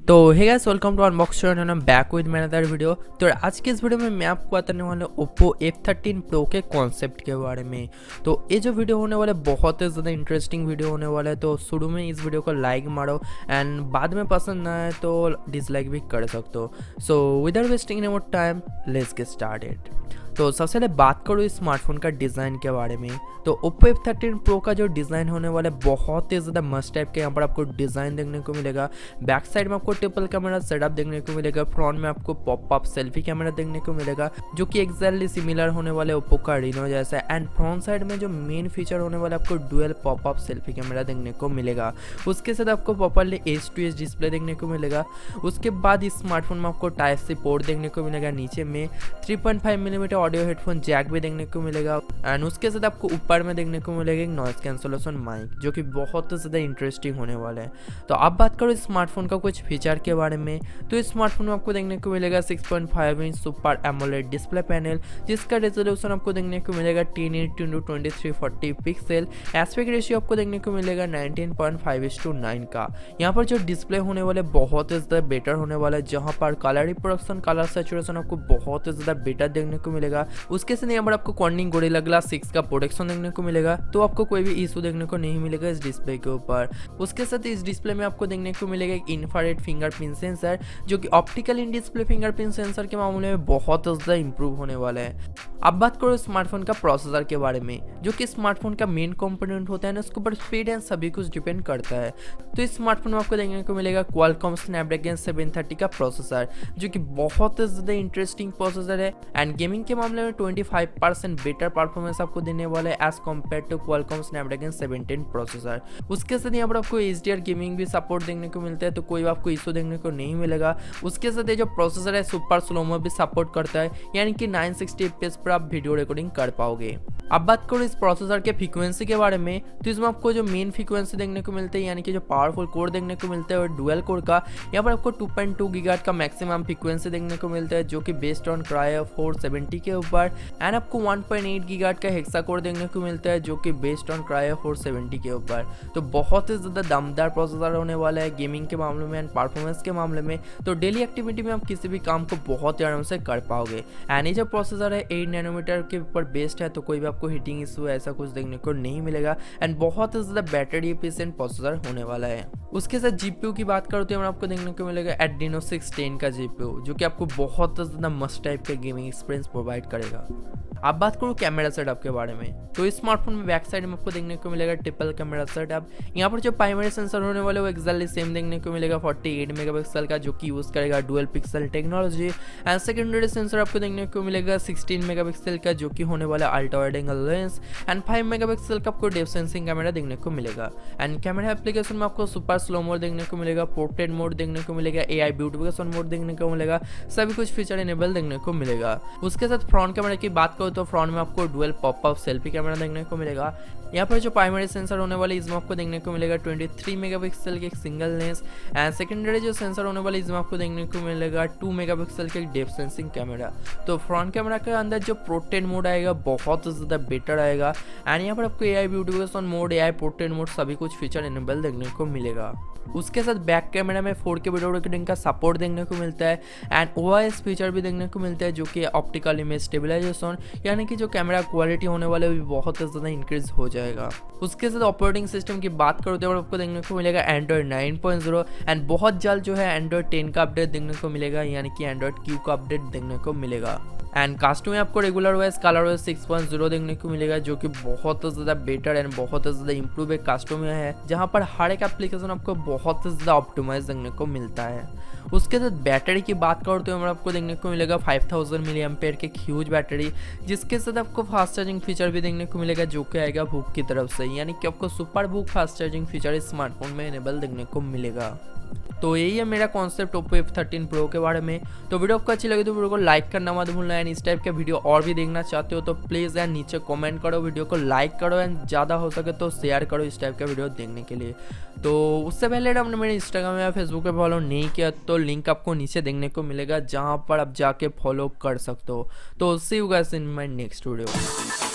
तो hey guys, welcome to unboxing and I am back with my another video. तो आज के इस वीडियो में मैं आपको बताने वाला हूँ Oppo F13 Pro के कॉन्सेप्ट के बारे में। तो ये जो वीडियो होने वाला है बहुत ही ज़्यादा इंटरेस्टिंग वीडियो होने वाला है। तो शुरू में इस वीडियो को लाइक मारो एंड बाद में पसंद ना आए तो डिसलाइक भी कर सकते हो। So without wasting any more time, let's get started. तो सबसे पहले बात करूँ इस स्मार्टफोन का डिज़ाइन के बारे में। तो Oppo F13 Pro का जो डिज़ाइन होने वाला है बहुत ही ज़्यादा मस्त टाइप के यहाँ पर आपको डिज़ाइन देखने को मिलेगा। बैक साइड में आपको ट्रिपल कैमरा सेटअप देखने को मिलेगा। फ्रंट में आपको पॉपअप सेल्फी कैमरा देखने को मिलेगा जो कि एक्जैक्टली सिमिलर होने वाले Oppo का Reno जैसा है। एंड फ्रंट साइड में जो मेन फीचर होने वाला है आपको डुअल पॉपअप सेल्फी कैमरा देखने को मिलेगा। उसके साथ आपको प्रॉपर्ली एच डिस्प्ले देखने को मिलेगा। उसके बाद इस स्मार्टफोन में आपको टाइप सी पोर्ट देखने को मिलेगा। नीचे में 3.5 मिलीमीटर ऑडियो हेडफोन जैक भी देखने को मिलेगा। एंड उसके साथ आपको ऊपर में देखने को मिलेगा एक नॉइस कैंसलेशन माइक जो कि बहुत ज़्यादा इंटरेस्टिंग होने वाला है। तो अब बात करो इस स्मार्टफोन का कुछ फीचर के बारे में। तो इस स्मार्टफोन में आपको देखने को मिलेगा 6.5 inch super AMOLED display panel जिसका रेजोल्यूशन आपको देखने को मिलेगा 1080x2340 पिक्सल। एस्पेक्ट रेशियो आपको देखने को मिलेगा 19.5:9 का। यहाँ पर जो डिस्प्ले होने वाले बहुत ही ज़्यादा बेटर होने वाला है, जहाँ पर कलर रिप्रोडक्शन कलर सैचुरेशन आपको बहुत ही ज़्यादा बेटर देखने को मिलेगा। उसके साथ यहाँ पर आपको कॉर्निंग गोरिल्ला ग्लास 6 का प्रोटेक्शन देखने को मिलेगा, तो आपको कोई भी इशू देखने को नहीं मिलेगा इस डिस्प्ले के ऊपर। उसके साथ इस डिस्प्ले में आपको देखने को मिलेगा एक इंफ्रारेड फिंगरप्रिंट सेंसर जो कि optical in display fingerprint sensor के मामले में बहुत ज़्यादा इंप्रूव होने वाला है। अब बात करो स्मार्टफोन का प्रोसेसर के बारे में, जो कि स्मार्टफोन का मेन कंपोनेंट होता है ना, उसके ऊपर स्पीड एंड सभी कुछ डिपेंड करता है। तो इस स्मार्टफोन में आपको देखने को मिलेगा क्वालकॉम स्नैपड्रैगन 730 का प्रोसेसर जो कि बहुत ज़्यादा इंटरेस्टिंग प्रोसेसर है। एंड गेमिंग के मामले में 25% बेटर परफॉर्मेंस आपको देने वाला है as compare to Qualcomm Snapdragon 710 processor. उसके साथ यहाँ पर आपको HDR गेमिंग भी सपोर्ट देखने को मिलता है, तो कोई आपको इशू देखने को नहीं मिलेगा। उसके साथ ये जो प्रोसेसर है सुपर स्लोमो भी सपोर्ट करता है, यानी कि 960 fps पर आप वीडियो रिकॉर्डिंग कर पाओगे। अब बात करो इस प्रोसेसर के फ्रीक्वेंसी के बारे में। तो इसमें आपको जो मेन फ्रीक्वेंसी देखने को मिलता है, यानी कि जो पावरफुल कोर देखने को मिलता है और डुअल कोर का, यहाँ पर आपको 2.2 गीगाहर्ट्ज का मैक्सिमम फ्रीक्वेंसी देखने को मिलता है जो कि बेस्ड ऑन क्रायो 470 के ऊपर। एंड आपको 1.8 गीगाहर्ट्ज का हेक्सा कोर देखने को मिलता है जो कि बेस्ड ऑन क्रायो 470 के ऊपर। तो बहुत ही ज़्यादा दमदार प्रोसेसर होने वाला है गेमिंग के मामले में एंड परफॉर्मेंस के मामले में। तो डेली एक्टिविटी में आप किसी भी काम को बहुत ही आराम से कर पाओगे। एंड ये जो प्रोसेसर है 8 नैनोमीटर के ऊपर बेस्ड है, तो कोई भी आपको हीटिंग इशू ऐसा कुछ देखने को नहीं मिलेगा। एंड बहुत ही ज़्यादा बैटरी एफिशिएंट प्रोसेसर होने वाला है। उसके साथ जीपीयू की बात करो तो आपको देखने को मिलेगा Adreno 610 का जीपीयू जो कि आपको बहुत ज़्यादा मस्त टाइप के गेमिंग एक्सपीरियंस प्रोवाइड करेगा। अब बात करूँ कैमरा सेटअप के बारे में। तो इस स्मार्टफोन में बैक साइड में आपको देखने को मिलेगा ट्रिपल कैमरा सेटअप। यहाँ पर जो प्राइमरी सेंसर होने वाले वो एक्जैक्टली सेम देखने को मिलेगा 48 मेगापिक्सल का, जो कि यूज़ करेगा dual pixel technology. And secondary sensor आपको देखने को मिलेगा 16 मेगापिक्सल का, जो कि होने वाला ultra wide angle lens. And 5 megapixel का आपको डेप्थ सेंसिंग कैमरा देखने को मिलेगा। एंड कैमरा एप्लीकेशन में आपको सुपर स्लो मोड देखने को मिलेगा, पोर्ट्रेट मोड देखने को मिलेगा, AI ब्यूटिफिकेशन मोड देखने को मिलेगा, सभी कुछ फीचर इनेबल देखने को मिलेगा। उसके साथ फ्रंट कैमरा की बात करो तो फ्रंट में आपको डुअल पॉपअप सेल्फी कैमरा देखने को मिलेगा। यहाँ पर जो प्राइमरी सेंसर होने वाले इसमें आपको देखने को मिलेगा 23 मेगापिक्सल के एक सिंगल लेंस। एंड सेकेंडरी जो सेंसर होने वाले इसमें आपको देखने को मिलेगा 2 मेगापिक्सल के एक डेप्थ सेंसिंग कैमरा। तो फ्रंट कैमरा के अंदर जो पोर्ट्रेट मोड आएगा बहुत ज़्यादा बेटर आएगा। एंड यहाँ पर आपको AI beautification mode, AI portrait mode सभी कुछ फीचर इनेबल देखने को मिलेगा। उसके साथ बैक कैमरा में 4K वीडियो रिकॉर्डिंग का सपोर्ट देखने को मिलता है। एंड OIS फीचर भी देखने को मिलता है जो कि ऑप्टिकल इमेज स्टेबलाइजेशन, यानी कि जो कैमरा क्वालिटी होने वाले भी बहुत ज़्यादा इंक्रीज हो जाएगा। उसके साथ ऑपरेटिंग सिस्टम की बात करो तो आपको देखने को मिलेगा एंड्रॉइड 9.0 एंड बहुत जल्द जो है एंड्रॉइड 10 का अपडेट देखने को मिलेगा, यानी कि एंड्रॉइड Q का अपडेट देखने को मिलेगा। एंड कास्टम में आपको रेगुलर OS कलर OS 6.0 देखने को मिलेगा जो कि बहुत ज़्यादा बेटर एंड बहुत ज़्यादा इंप्रूव एक कास्टम में है, जहाँ पर हर एक एप्लीकेशन आपको बहुत ज़्यादा ऑप्टिमाइज देखने को मिलता है। उसके साथ बैटरी की बात करो तो आपको देखने को मिलेगा 5000 मिली एम्पेयर की एक ह्यूज बैटरी, जिसके साथ आपको फास्ट चार्जिंग फीचर भी देखने को मिलेगा जो कि आएगा बुक की तरफ से, यानी कि आपको super book fast charging feature इस स्मार्टफोन में इनेबल देखने को मिलेगा। तो यही है मेरा कॉन्सेप्ट Oppo F13 Pro के बारे में। तो वीडियो आपको अच्छी लगी तो वीडियो को लाइक करना मत भूलना। एंड इस टाइप के वीडियो और भी देखना चाहते हो तो प्लीज़ यार नीचे कमेंट करो, वीडियो को लाइक करो एंड ज़्यादा हो सके तो शेयर करो इस टाइप का वीडियो देखने के लिए। तो उससे पहले आपने मेरे इंस्टाग्राम या फेसबुक पे फॉलो नहीं किया तो लिंक आपको नीचे देखने को मिलेगा, जहाँ पर आप जाके फॉलो कर सकते हो। तो see you guys in my next video.